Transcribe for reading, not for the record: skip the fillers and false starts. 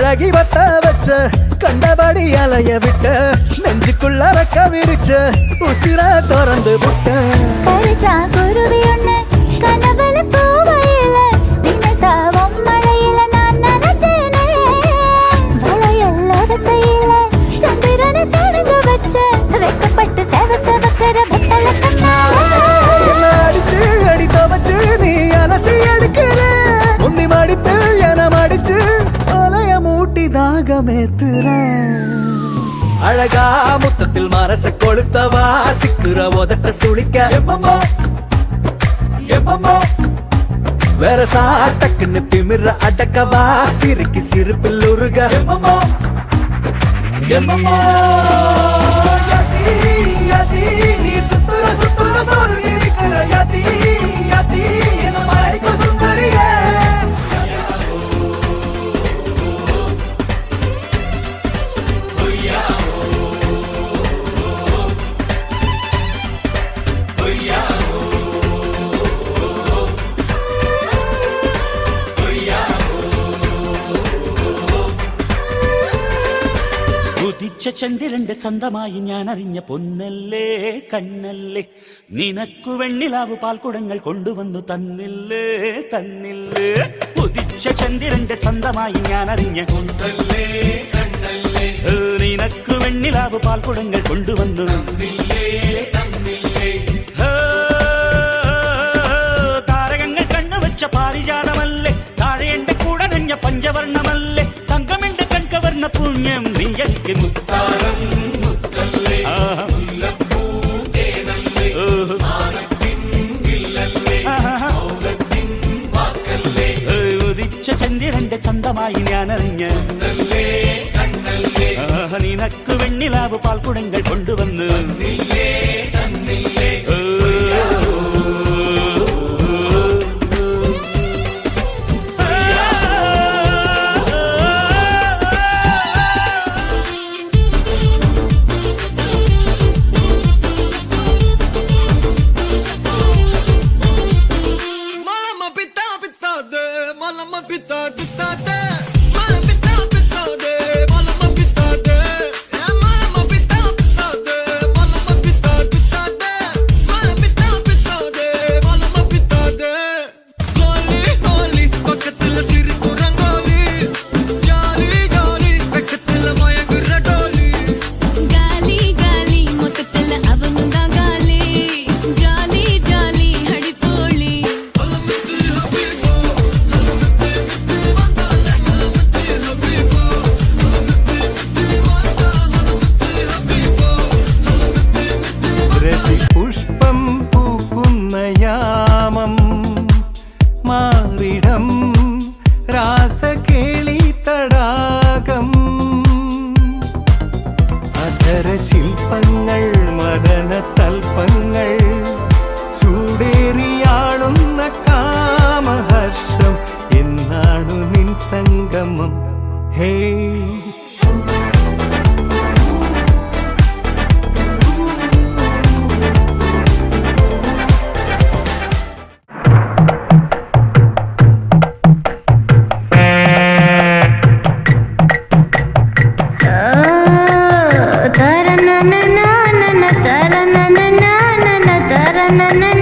விறகி வத்த வச்ச கண்டபடி அலைய விட்ட நெஞ்சுக்குள்ள ரக்க விரிச்ச உசிர திறந்து விட்ட குருவி ஒண்ணு கனவுல பூவையில தினசாவும் மழையில நான் நினைச்சேனே வளையல்லோட செய்யல சந்திரனை சடங்கு வச்ச வெக்கப்பட்டு செவ செவக்கிற வெத்தல என்ன அடிச்சு அடித்த வச்சு நீ அலசி எடுக்கிற உன்னி மடிப்பில் என மடிச்சு அலைய மூட்டி தாகமேத்துற அழகா முத்தத்தில் மரச கொளுத்தவா சிக்குற உதட்ட சுளிக்க வேற சாட்டக்குன்னு திமிர அடக்கவா சிரிக்கு சிரிப்பில் உருக நீ சுத்துற சுத்துற சோறு இருக்கிற யதி யதி என்ன மழைக்கு சுந்தரிய ചന്ദ്രന്റെ ചന്തമായി ഞാൻ അറിഞ്ഞ പൊന്നല്ലേ കണ്ണല്ലേ നിനക്കു വെണ്ണിലാവു പാൽക്കുടങ്ങൾ കൊണ്ടുവന്നു തന്നില്ലേ തന്നില്ലേ ഉദിച്ച ചന്ദ്രന്റെ ചന്തമായി ഞാൻ അറിഞ്ഞ പൊന്നല്ലേ കണ്ണല്ലേ നിനക്കു വെണ്ണിലാവു പാൽക്കുടങ്ങൾ കൊണ്ടുവന്നു തന്നില്ലേ തന്നില്ലേ താരകങ്ങൾ കണ്ണുവച്ച പാരിജാതമല്ലേ താഴെ എന്റെ കൂടെ നഞ്ഞ പഞ്ചവർണ്ണമല്ലേ തങ്കമെന്റെ കൺകവർണ്ണ പുണ്യം നീ എനിക്ക് മുത്താരം മുത്തല്ലേ ഉദിച്ച ചന്ദ്രന്റെ ചന്തമായി ഞാനറിഞ്ഞ നിനക്ക് വെണ്ണിലാവ് പാൽക്കുടങ്ങൾ കൊണ്ടുവന്ന് മാറിടം രാസകേളി തടാകം അധര ശില്പങ്ങൾ മദന തൽപ്പങ്ങൾ ചൂടേറിയാളുന്ന കാമഹർഷം എന്നാണു നിൻ സംഗമം ഹേ na na na na na na na na na na na na na